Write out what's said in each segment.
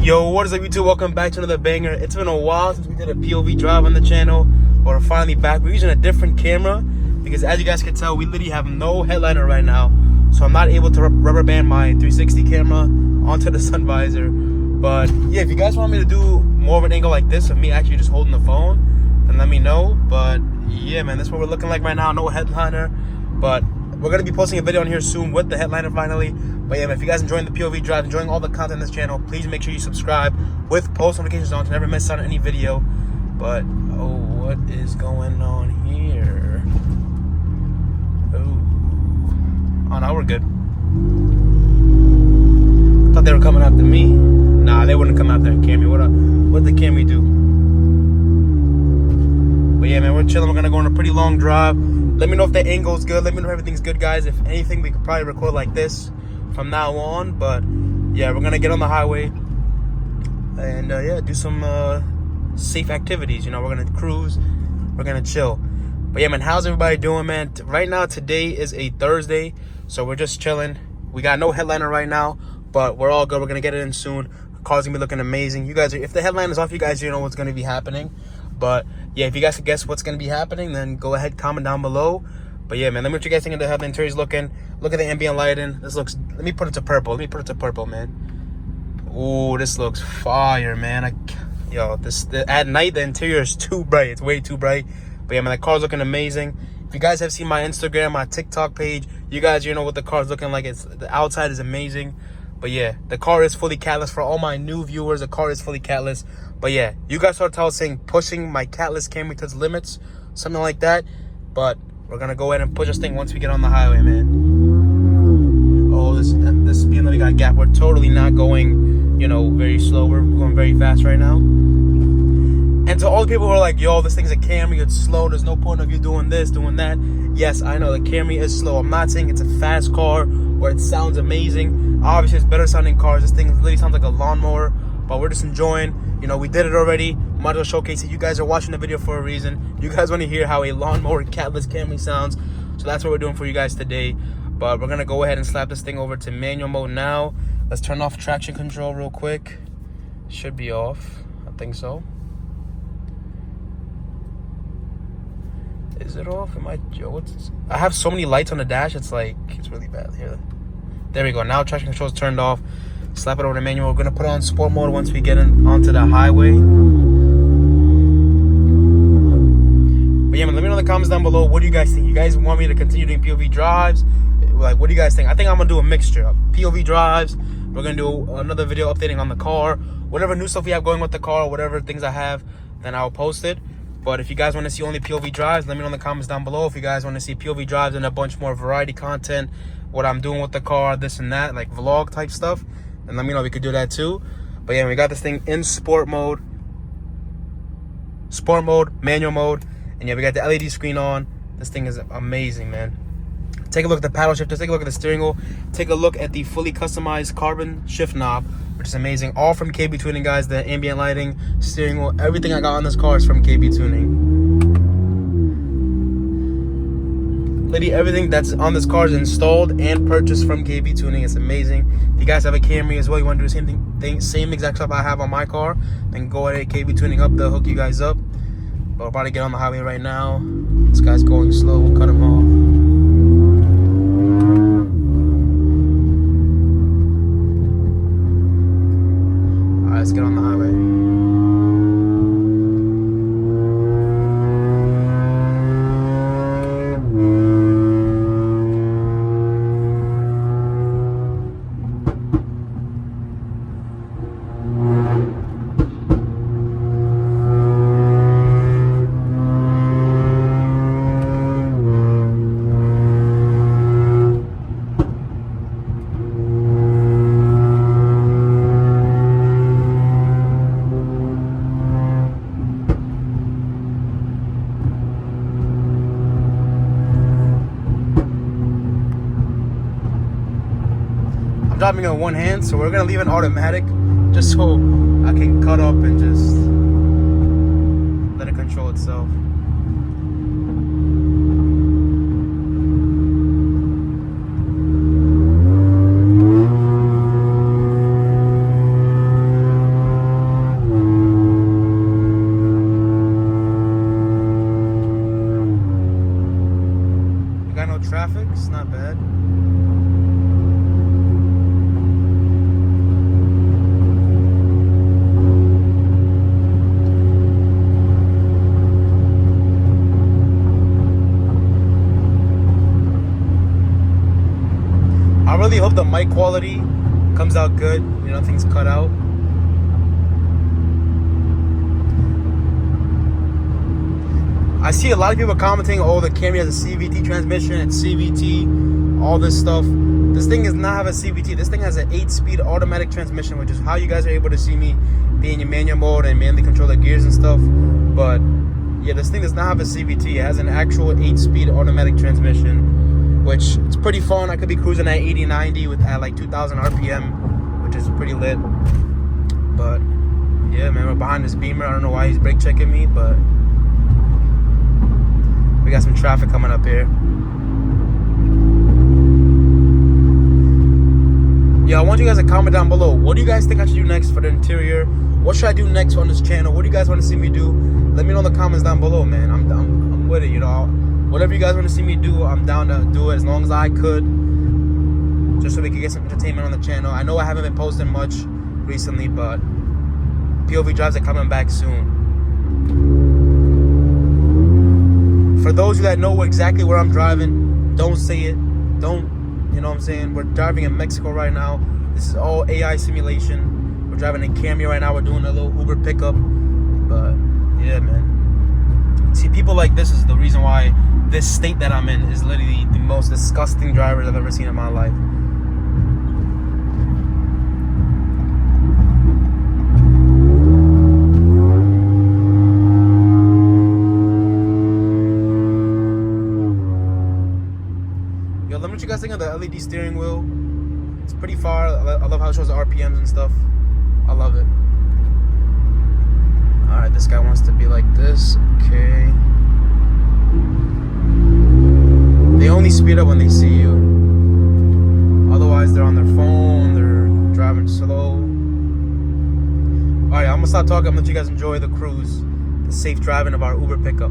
Yo, what is up YouTube? Welcome back to another banger. It's been a while since we did a POV drive on the channel. We're finally back. We're using a different camera because as you guys can tell, we literally have no headliner right now. So I'm not able to rubber band my 360 camera onto the sun visor. But yeah, if you guys want me to do more of an angle like this of me actually just holding the phone, then let me know. But yeah, man, that's what we're looking like right now. No headliner. But we're going to be posting a video on here soon with the headliner finally. But yeah, man, if you guys enjoying the POV drive, enjoying all the content on this channel, please make sure you subscribe with post notifications on to never miss out on any video. But, oh, what is going on here? Oh, no, we're good. I thought they were coming after me. Nah, they wouldn't come after Camry. What did Camry do? But yeah, man, we're chilling. We're going to go on a pretty long drive. Let me know if the angle's good. Let me know if everything's good, guys. If anything, we could probably record like this from now on. But yeah, we're gonna get on the highway and yeah, do some safe activities. You know, we're gonna cruise, we're gonna chill. But yeah, man, how's everybody doing, man? Right now, today is a Thursday, so we're just chilling. We got no headliner right now, but we're all good. We're gonna get it in soon. The car's gonna be looking amazing. You guys, if the headliner is off, you guys, you know what's gonna be happening. But yeah, if you guys can guess what's gonna be happening, then go ahead, comment down below. But yeah, man, let me know what you guys think of the headline. Interior's looking. Look at the ambient lighting. This looks, let me put it to purple. Let me put it to purple, man. Ooh, this looks fire, man. At night, the interior is too bright. It's way too bright. But yeah, man, the car's looking amazing. If you guys have seen my Instagram, my TikTok page, you guys, you know what the car's looking like. The outside is amazing. But yeah, the car is fully catless. For all my new viewers, the car is fully catless. But yeah, you guys started saying pushing my Catless Camry to its limits, something like that. But we're gonna go ahead and push this thing once we get on the highway, man. Oh, this speed limit got gap. We're totally not going, you know, very slow. We're going very fast right now. And to all the people who are like, yo, this thing's a Camry, it's slow, there's no point of you doing this, doing that. Yes, I know the Camry is slow. I'm not saying it's a fast car or it sounds amazing. Obviously, it's better sounding cars. This thing literally sounds like a lawnmower, but we're just enjoying. You know, we did it already. Might as well showcase it. You guys are watching the video for a reason. You guys want to hear how a lawnmower Catless Camry sounds. So that's what we're doing for you guys today. But we're going to go ahead and slap this thing over to manual mode now. Let's turn off traction control real quick. Should be off. I think so. Is it off? I have so many lights on the dash. It's like, it's really bad here. There we go. Now traction control is turned off. Slap it over to manual. We're going to put it on sport mode once we get onto the highway. But yeah, man, let me know in the comments down below. What do you guys think? You guys want me to continue doing POV drives? Like, what do you guys think? I think I'm going to do a mixture of POV drives. We're going to do another video updating on the car. Whatever new stuff we have going with the car, whatever things I have, then I'll post it. But if you guys want to see only POV drives, let me know in the comments down below. If you guys want to see POV drives and a bunch more variety content, what I'm doing with the car, this and that, like vlog type stuff, and let me know, we could do that too. But yeah, we got this thing in sport mode, manual mode, and yeah, we got the LED screen on. This thing is amazing, man. Take a look at the paddle shifters, take a look at the steering wheel, take a look at the fully customized carbon shift knob, which is amazing. All from KBTuning, guys. The ambient lighting, steering wheel, everything I got on this car is from KBTuning. Literally everything that's on this car is installed and purchased from KBTuning. It's amazing. If you guys have a Camry as well, you want to do the same exact stuff I have on my car, then go ahead, KBTuning up, they'll hook you guys up. But we're about to get on the highway right now. This guy's going slow. We'll cut him off. All right, let's get on the highway. Driving on one hand, so we're gonna leave it automatic just so I can cut up and just let it control itself. hope the mic quality comes out good. You know, things cut out. I see a lot of people commenting, oh, the Camry has a CVT transmission, it's CVT, all this stuff. This thing does not have a CVT. This thing has an 8-speed automatic transmission, which is how you guys are able to see me be in your manual mode and manually control the gears and stuff. But yeah, this thing does not have a CVT. It has an actual 8-speed automatic transmission, which it's pretty fun. I could be cruising at 80, 90 at like 2,000 RPM, which is pretty lit. But yeah, man, we're behind this Beamer. I don't know why he's brake checking me, but we got some traffic coming up here. Yeah, I want you guys to comment down below. What do you guys think I should do next for the interior? What should I do next on this channel? What do you guys want to see me do? Let me know in the comments down below, man. I'm with it, you know. Whatever you guys want to see me do, I'm down to do it as long as I could. Just so we can get some entertainment on the channel. I know I haven't been posting much recently, but POV drives are coming back soon. For those of you that know exactly where I'm driving, don't say it. Don't, you know what I'm saying? We're driving in Mexico right now. This is all AI simulation. We're driving a Camry right now. We're doing a little Uber pickup. But yeah, man. See, people like this is the reason why this state that I'm in is literally the most disgusting drivers I've ever seen in my life. Yo, let me know what you guys think of the LED steering wheel. It's pretty far. I love how it shows the RPMs and stuff. I love it. Alright, this guy wants to be like this. Okay. They only speed up when they see you. Otherwise, they're on their phone. They're driving slow. Alright, I'm gonna stop talking. I'm gonna let you guys enjoy the cruise. The safe driving of our Uber pickup.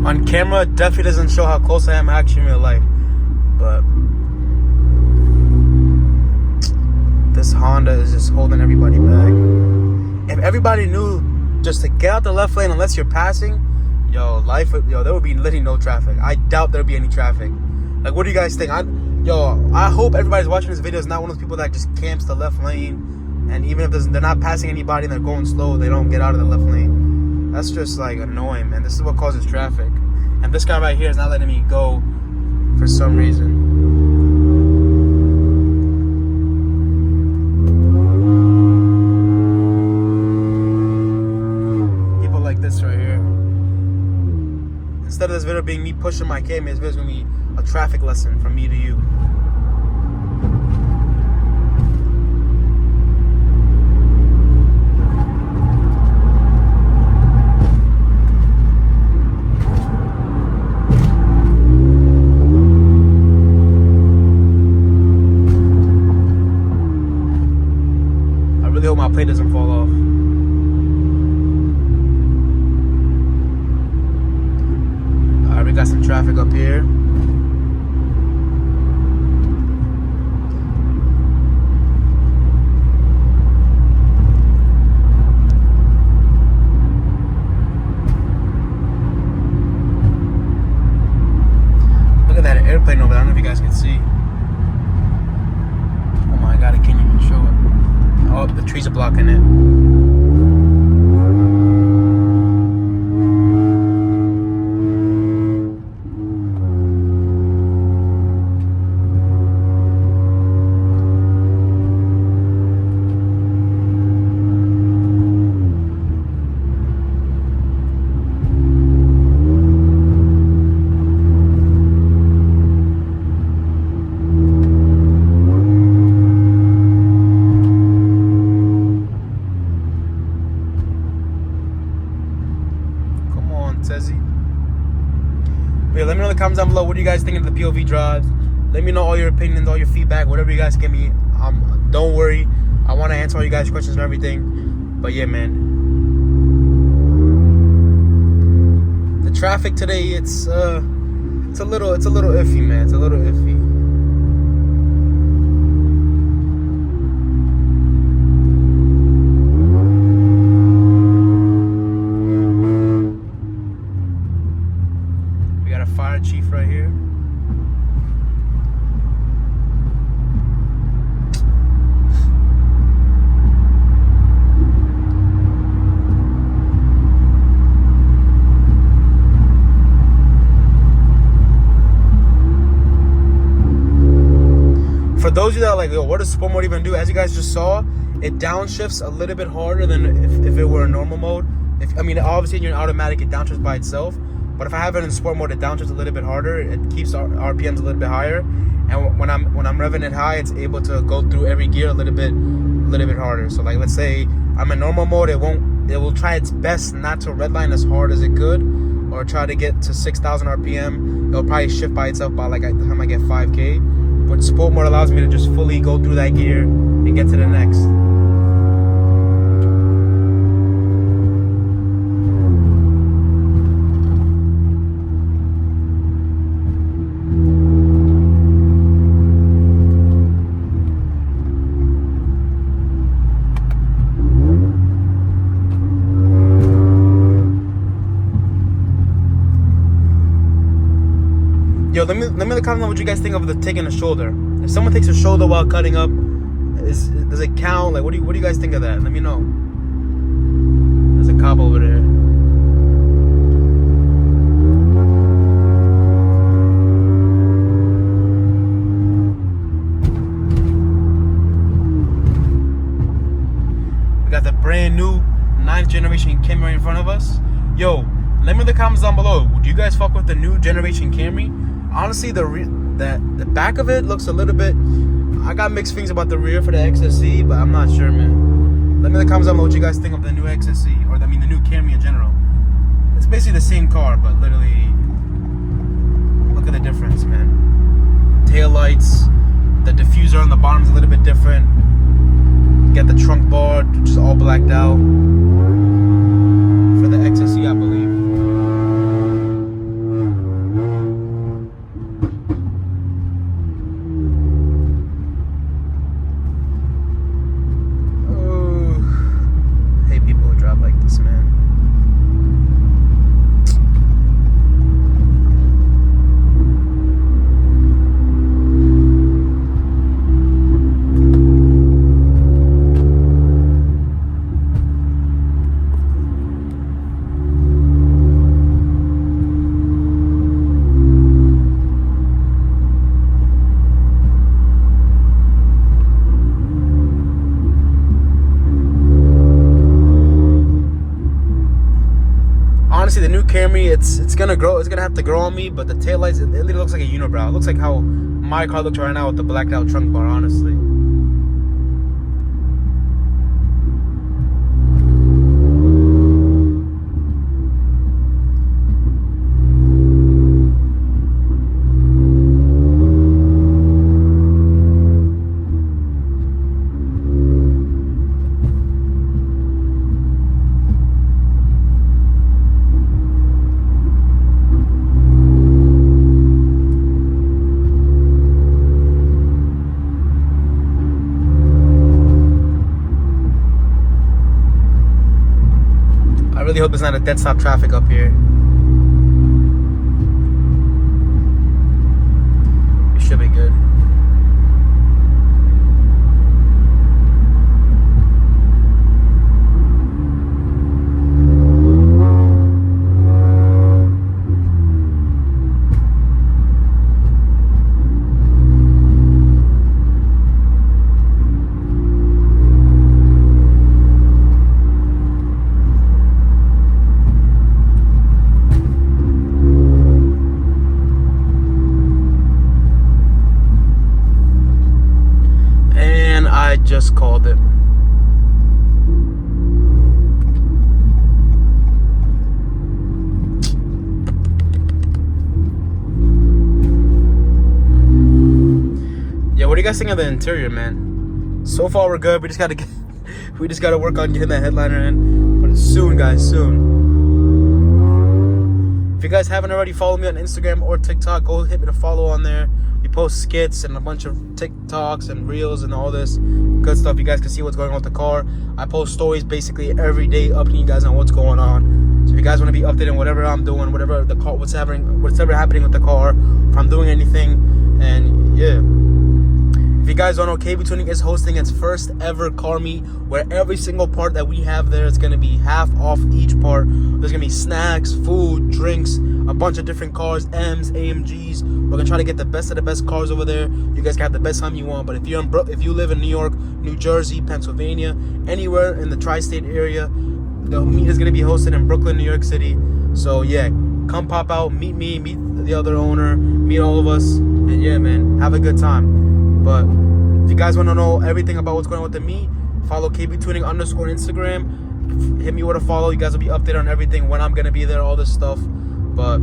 On camera, it definitely doesn't show how close I am actually in real life. But this Honda is just holding everybody back. If everybody knew just to get out the left lane unless you're passing, yo, there would be literally no traffic. I doubt there'd be any traffic. Like, what do you guys think? I hope everybody's watching this video is not one of those people that just camps the left lane, and even if they're not passing anybody and they're going slow, they don't get out of the left lane. That's just like annoying, man. This is what causes traffic. And this guy right here is not letting me go for some reason. People like this right here. Instead of this video being me pushing my Camry, this video is going to be a traffic lesson from me to you. My plate doesn't fall off. Alright, we got some traffic up here. Look at that airplane over there. I don't know if you guys can see. Oh my god, I can't even show it. Oh, the trees are blocking it. But yeah, let me know in the comments down below. What do you guys think of the POV drives? Let me know all your opinions, all your feedback, whatever you guys give me. Don't worry, I want to answer all you guys' questions and everything. But yeah, man, the traffic today, it's a little iffy, man. It's a little iffy. We got a fire chief right here. For those of you that are like, yo, what does sport mode even do? As you guys just saw, it downshifts a little bit harder than if it were in normal mode. Obviously, in your automatic, it downshifts by itself. But if I have it in sport mode, it downshifts a little bit harder. It keeps our RPMs a little bit higher. And when I'm revving it high, it's able to go through every gear a little bit harder. So like, let's say I'm in normal mode, it will try its best not to redline as hard as it could, or try to get to 6,000 RPM. It'll probably shift by itself by like the time I get 5K. But sport mode allows me to just fully go through that gear and get to the next. Yo, let me in the comments what you guys think of the taking a shoulder. If someone takes a shoulder while cutting up, does it count? Like, what do you guys think of that? Let me know. There's a cop over there. We got the brand new 9th generation Camry in front of us. Yo, let me in the comments down below. Do you guys fuck with the new Generation Camry? Honestly, the back of it looks a little bit... I got mixed feelings about the rear for the XSE, but I'm not sure, man. Let me in the comments down below what you guys think of the new XSE, or the new Camry in general. It's basically the same car, but literally, look at the difference, man. Tail lights, the diffuser on the bottom is a little bit different. You got the trunk bar, which is all blacked out. For the XSE, I believe. Honestly, the new Camry, it's gonna grow. It's gonna have to grow on me. But the taillights, it literally looks like a unibrow. It looks like how my car looks right now with the blacked out trunk bar. Honestly. I really hope it's not a dead stop traffic up here. We should be good. Just called it. what do you guys think of the interior, man? So far we're good. We just gotta work on getting that headliner in. But soon, guys, soon. If you guys haven't already followed me on Instagram or TikTok, go hit me to follow on there. We post skits and a bunch of TikToks and reels and all this good stuff. You guys can see what's going on with the car. I post stories basically every day, updating you guys on what's going on. So if you guys want to be updated on whatever I'm doing, whatever the car, whatever happening with the car, if I'm doing anything, and yeah. If you guys don't know, KBTuning is hosting its first ever car meet where every single part that we have there is going to be half off each part. There's going to be snacks, food, drinks, a bunch of different cars, M's, AMGs. We're going to try to get the best of the best cars over there. You guys can have the best time you want. But if you live in New York, New Jersey, Pennsylvania, anywhere in the tri-state area, the meet is going to be hosted in Brooklyn, New York City. So yeah, come pop out, meet me, meet the other owner, meet all of us. And yeah, man, have a good time. But if you guys want to know everything about what's going on with the meet, follow KBTuning _ Instagram. Hit me with a follow. You guys will be updated on everything, when I'm going to be there, all this stuff. But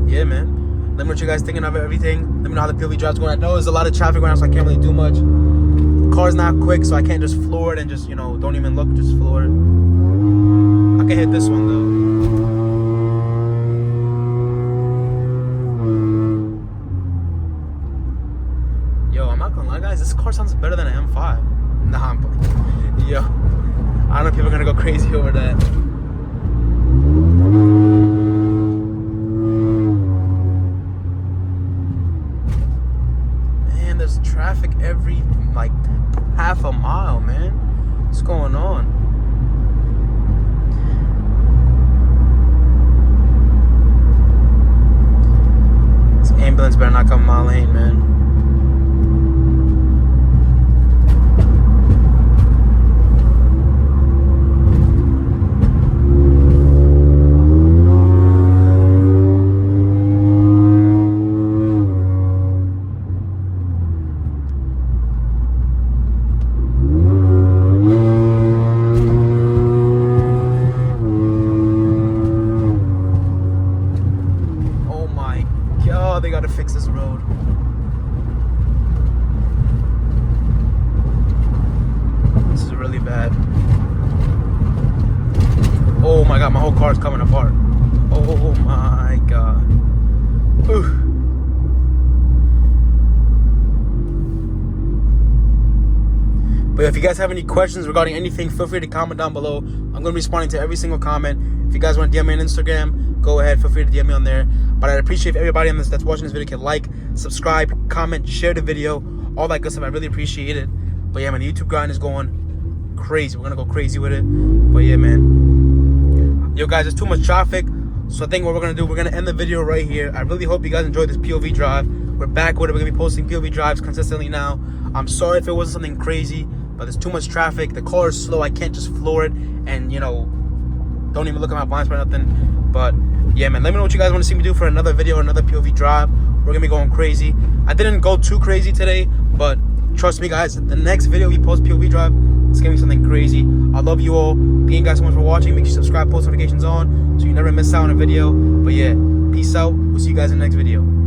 yeah, man. Let me know what you guys thinking of everything. Let me know how the POV drive's going. I know there's a lot of traffic right now, so I can't really do much. The car's not quick, so I can't just floor it and just, don't even look, just floor it. I can hit this one, though. Guys, this car sounds better than an M5. Nah, yo, I don't know if people are gonna go crazy over that. Man, there's traffic every like half a mile, man. What's going on? This ambulance better not come in my lane, man. They gotta fix this road. This is really bad. Oh my god, my whole car's coming apart. Oh my god. Ooh. But if you guys have any questions regarding anything, feel free to comment down below. I'm gonna be responding to every single comment. If you guys want to DM me on Instagram, go ahead, feel free to DM me on there. But I'd appreciate if everybody on this that's watching this video can like, subscribe, comment, share the video, all that good stuff. I really appreciate it. But yeah, man, the YouTube grind is going crazy. We're gonna go crazy with it. But yeah, man. Yo, guys, there's too much traffic. So I think what we're gonna do, we're gonna end the video right here. I really hope you guys enjoyed this POV drive. We're back with it. We're gonna be posting POV drives consistently now. I'm sorry if it wasn't something crazy, but there's too much traffic. The car is slow. I can't just floor it and, don't even look at my blind spot or nothing. But yeah, man, let me know what you guys want to see me do for another video or another POV drive. We're gonna be going crazy. I didn't go too crazy today, but trust me, guys, the next video we post POV drive, it's gonna be something crazy. I love you all. Thank you guys so much for watching. Make sure you subscribe, post notifications on so you never miss out on a video. But yeah, peace out. We'll see you guys in the next video.